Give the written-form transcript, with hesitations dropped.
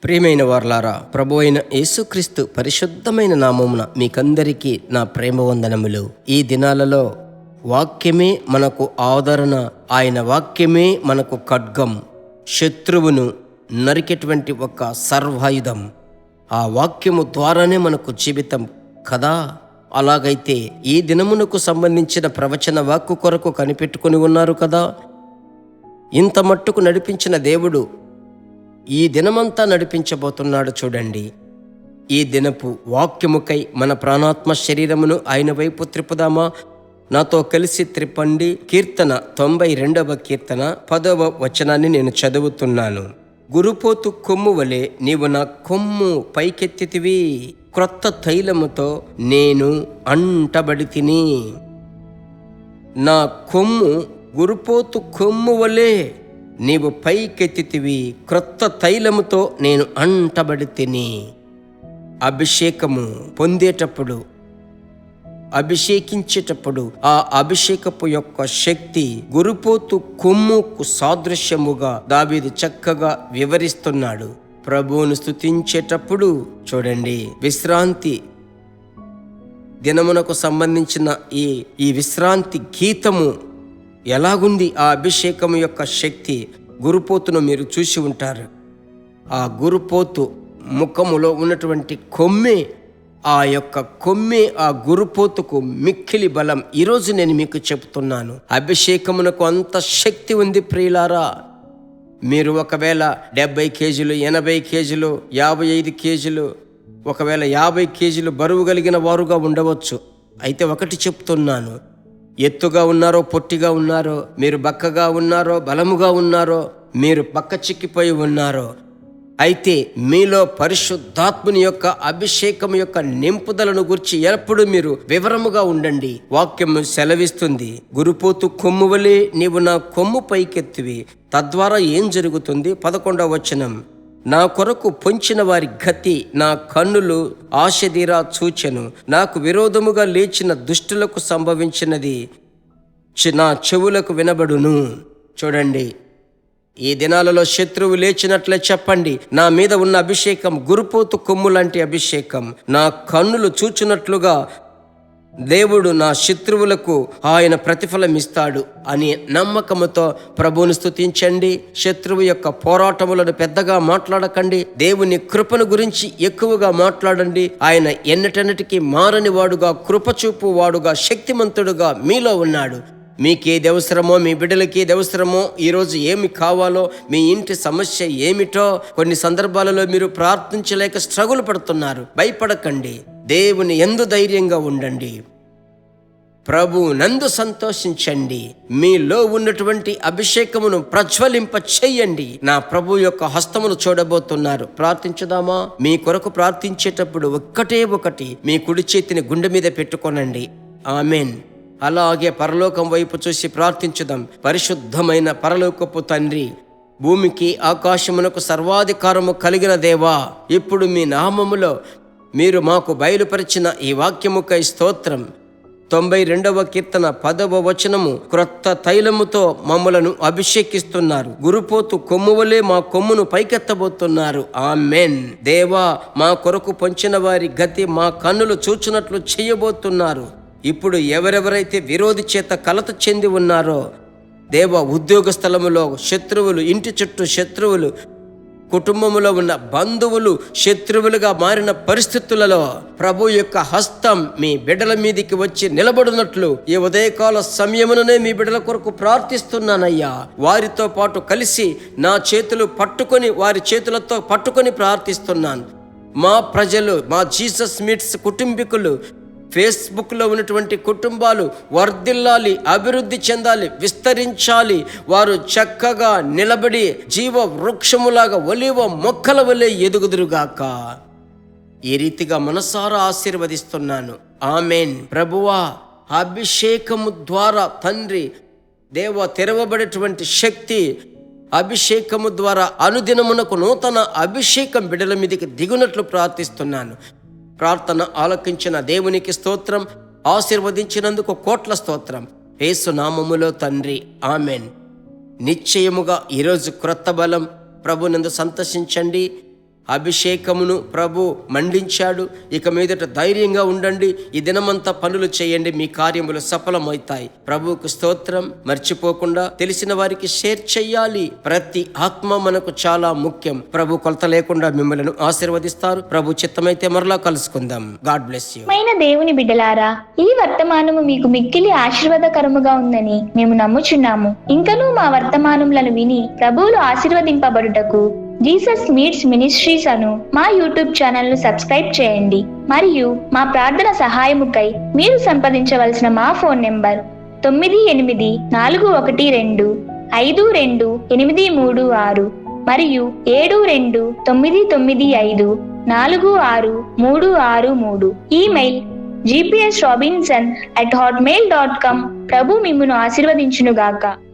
ప్రియమైన వారలారా, ప్రభు అయిన యేసుక్రీస్తు పరిశుద్ధమైన నామమున మీకందరికీ నా ప్రేమ వందనములు. ఈ దినాలలో వాక్యమే మనకు ఆదరణ, ఆయన వాక్యమే మనకు ఖడ్గం, శత్రువును నరికేటువంటి ఒక సర్వాయుధం. ఆ వాక్యము ద్వారానే మనకు జీవితం కదా. అలాగైతే ఈ దినమునకు సంబంధించిన ప్రవచన వాక్కు కొరకు కనిపెట్టుకుని ఉన్నారు కదా. ఇంత మట్టుకు నడిపించిన దేవుడు ఈ దినమంతా నడిపించబోతున్నాడు. చూడండి, ఈ దినపు వాక్యముకై మన ప్రాణాత్మ శరీరమును ఆయన వైపు త్రిప్పుదామా? నాతో కలిసి త్రిప్పండి. కీర్తన 92వ కీర్తన 10వ వచనాన్ని నేను చదువుతున్నాను. గురుపోతు కొమ్ము వలె నీవు నా కొమ్ము పైకెత్తితివి, క్రొత్త తైలముతో నేను అంటబడితిని. నా కొమ్ము గురుపోతు కొమ్ము వలె నీవు పైకెత్తితివి, క్రొత్త తైలముతో నేను అంటబడితిని. అభిషేకము పొందేటప్పుడు, అభిషేకించేటప్పుడు ఆ అభిషేకపు యొక్క శక్తి గురుపోతు కొమ్ముకు సాదృశ్యముగా దావీదు చక్కగా వివరిస్తున్నాడు. ప్రభువును స్తుతించేటప్పుడు చూడండి, విశ్రాంతి దినమునకు సంబంధించిన ఈ విశ్రాంతి గీతము ఎలాగుంది? ఆ అభిషేకము యొక్క శక్తి. గురుపోతును మీరు చూసి ఉంటారు. ఆ గురుపోతు ముఖములో ఉన్నటువంటి కొమ్మే, ఆ యొక్క కొమ్మే ఆ గురుపోతుకు మిక్కిలి బలం. ఈరోజు నేను మీకు చెప్తున్నాను, అభిషేకమునకు అంత శక్తి ఉంది ప్రియులారా. మీరు ఒకవేళ 70 కేజీలు, 80 కేజీలు, 55 కేజీలు, ఒకవేళ 50 కేజీలు బరువు కలిగిన వారుగా ఉండవచ్చు. అయితే ఒకటి చెప్తున్నాను, ఎత్తుగా ఉన్నారో పొట్టిగా ఉన్నారో, మీరు బక్కగా ఉన్నారో బలముగా ఉన్నారో, మీరు పక్క చిక్కిపోయి ఉన్నారో, అయితే మీలో పరిశుద్ధాత్ముని యొక్క అభిషేకం యొక్క నింపుదలను గురించి ఎప్పుడు మీరు వివరముగా ఉండండి. వాక్యము సెలవిస్తుంది, గురుపోతు కొమ్ము వలె నీవు నా కొమ్ము పైకెత్తివి. తద్వారా ఏం జరుగుతుంది? 11వ వచనం, నా కొరకు పొంచిన వారి గతి నా కన్నులు ఆశదీరా చూచెను. నాకు విరోధముగా లేచిన దుష్టులకు సంభవించినది నా చెవులకు వినబడును. చూడండి, ఈ దినాలలో శత్రువు లేచినట్లే చెప్పండి. నా మీద ఉన్న అభిషేకం గురుపోతు కొమ్ము లాంటి అభిషేకం. నా కన్నులు చూచున్నట్లుగా దేవుడు నా శత్రువులకు ఆయన ప్రతిఫలం ఇస్తాడు అని నమ్మకముతో ప్రభువును స్తుతించండి. శత్రువు యొక్క పోరాటములను పెద్దగా మాట్లాడకండి. దేవుని కృపను గురించి ఎక్కువగా మాట్లాడండి. ఆయన ఎన్నటన్నిటికీ మారని వాడుగా, కృపచూపు వాడుగా, శక్తిమంతుడుగా మీలో ఉన్నాడు. మీకేది అవసరమో, మీ బిడ్డలకి ఏది అవసరమో, ఈరోజు ఏమి కావాలో, మీ ఇంటి సమస్య ఏమిటో, కొన్ని సందర్భాలలో మీరు ప్రార్థించలేక స్ట్రగుల్ పడుతున్నారు. భయపడకండి, దేవుని యందు ధైర్యంగా ఉండండి, ప్రభువు నందు సంతోషించండి. మీలో ఉన్నటువంటి అభిషేకమును ప్రజ్వలింప చెయ్యండి. నా ప్రభు యొక్క హస్తమును చూడబోతున్నారు. ప్రార్థించుదామా? మీ కొరకు ప్రార్థించేటప్పుడు ఒకటి మీ కుడి చేతిని గుండె మీద పెట్టుకోనండి. ఆమెన్. అలాగే పరలోకం వైపు చూసి ప్రార్థించుదాం. పరిశుద్ధమైన పరలోకపు తండ్రి, భూమికి ఆకాశమునకు సర్వాధికారము కలిగిన దేవా, ఇప్పుడు మీ నామములో మీరు మాకు బయలుపరిచిన ఈ వాక్యముకై స్తోత్రం. 92వ కీర్తన 10వ వచనము, క్రొత్త తైలముతో మమ్మలను అభిషేకిస్తున్నారు. గురుపోతు కొమ్ము వలె మా కొమ్మును పైకెత్తబోతున్నారు. ఆమెన్. దేవా, మా కొరకు పొంచిన వారి గతి మా కన్నులు చూచున్నట్లు చేయబోతున్నారు. ఇప్పుడు ఎవరెవరైతే విరోధి చేత కలత చెంది ఉన్నారో, దేవ, ఉద్యోగ స్థలములో శత్రువులు, ఇంటి చుట్టూ శత్రువులు, కుటుంబములో ఉన్న బంధువులు శత్రువులుగా మారిన పరిస్థితులలో ప్రభు యొక్క హస్తం మీ బిడ్డల మీదికి వచ్చి నిలబడినట్లు ఈ ఉదయకాల సమయముననే మీ బిడ్డల కొరకు ప్రార్థిస్తున్నానయ్యా. వారితో పాటు కలిసి నా చేతులు పట్టుకొని, వారి చేతులతో పట్టుకొని ప్రార్థిస్తున్నాను. మా ప్రజలు, మా జీసస్ మీట్స్ కుటుంబీకులు, ఫేస్బుక్లో ఉన్నటువంటి కుటుంబాలు వర్ధిల్లాలి, అభివృద్ధి చెందాలి, విస్తరించాలి. వారు చక్కగా నిలబడి జీవ వృక్షములాగా, ఒలీవ మొక్కల వలె ఎదుగుదురుగాక. ఈ రీతిగా మనసారా ఆశీర్వదిస్తున్నాను. ఆమెన్. ప్రభువా, అభిషేకము ద్వారా తండ్రి దేవ తెరవబడేటువంటి శక్తి, అభిషేకము ద్వారా అనుదినమునకు నూతన అభిషేకం బిడ్డల మీదకి దిగునట్లు ప్రార్థిస్తున్నాను. ప్రార్థన ఆలకించిన దేవునికి స్తోత్రం. ఆశీర్వదించినందుకు కోట్ల స్తోత్రం. యేసు నామములో తండ్రి, ఆమెన్. నిశ్చయముగా ఈరోజు క్రొత్త బలం ప్రభునందు సంతోషించండి. అభిషేకమును ప్రభు మండించాడు. ఇక మీదట ధైర్యంగా ఉండండి, ఈ దినమంతా పనులు చేయండి, మీ కార్యములు సఫలమవుతాయి. ప్రభువుకు స్తోత్రం. మర్చిపోకుండా తెలిసిన వారికి షేర్ చెయ్యాలి. ప్రతి ఆత్మ మనకు చాలా ముఖ్యం. ప్రభు కొలత లేకుండా మిమ్మల్ని ఆశీర్వదిస్తారు. ప్రభు చిత్తమైతే మరలా కలుసుకుందాం. God bless you. దేవుని బిడ్డలారా, ఈ వర్తమానము మీకు మిక్కిలి ఆశీర్వాదకరముగా ఉందని మేము నమ్ముచున్నాము. ఇంకనూ మా వర్తమానములను విని ప్రభువులు ఆశీర్వదింపబడుటకు జీసస్ మీట్స్ మినిస్ట్రీస్ అను మా యూట్యూబ్ ఛానల్ ను సబ్స్క్రైబ్ చేయండి. మరియు మా ప్రార్థన సహాయముకై మీరు సంప్రదించవలసిన మా ఫోన్ నెంబర్ 9841525286 మరియు 7295463663. Email gpsrobinson@hotmail.com. ప్రభు మిమ్మును ఆశీర్వదించునుగాక.